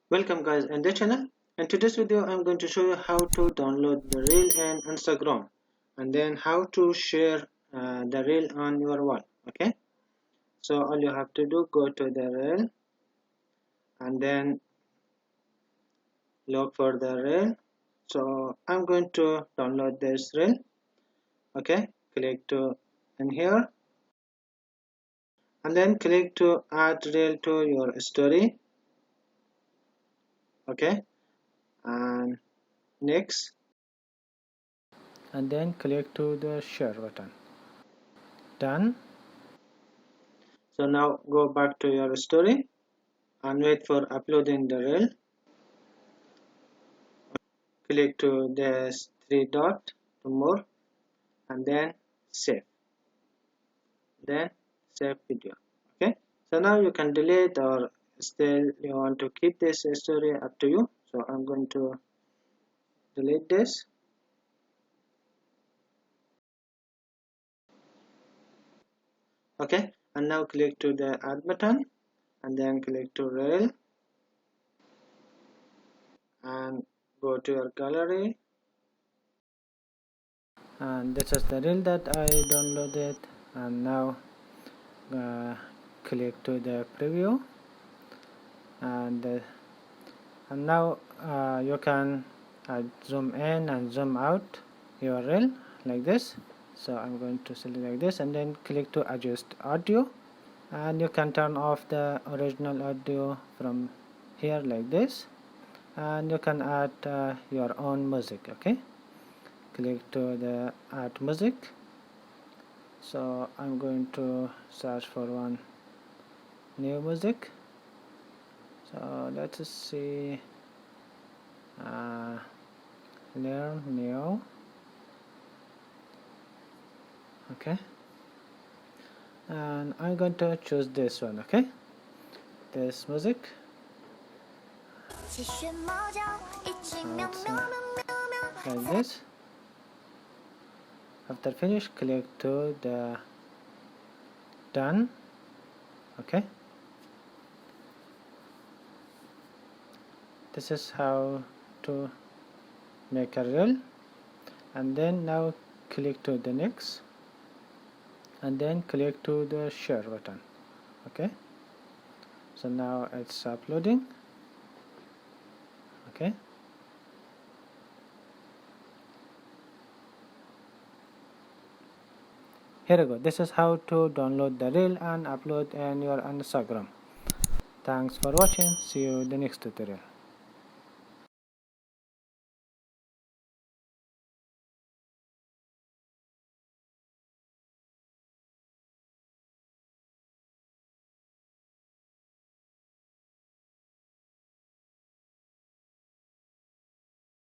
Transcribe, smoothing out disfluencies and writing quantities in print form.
Welcome guys in the channel. In today's video I'm going to show you how to download the reel in Instagram and then how to share the reel on your wall. Okay, so all you have to do, go to the reel and then look for the reel. So I'm going to download this reel. Okay, click to in here and then click to add reel to your story. Okay, and next, and then click to the share button. Done. So now go back to your story and wait for uploading the reel. Click to this three dot to more and then save. Then save video. Okay. So now you can delete or still you want to keep this story, up to you. So I'm going to delete this. Okay. And now click to the add button and then click to reel and go to your gallery, and this is the reel that I downloaded. And now click to the preview and now you can zoom in and zoom out your reel like this. So I'm going to select like this and then click to adjust audio, and you can turn off the original audio from here like this, and you can add your own music. Okay, click to the add music. So I'm going to search for one new music. So let's see, learn new. Okay, and I'm going to choose this one. Okay, this music. Like this. After finish, click to the done. Okay, this is how to make a reel. And then now click to the next and then click to the share button. Okay, so now it's uploading. Okay, here we go. This is how to download the reel and upload in your Instagram. Thanks for watching. See you in the next tutorial.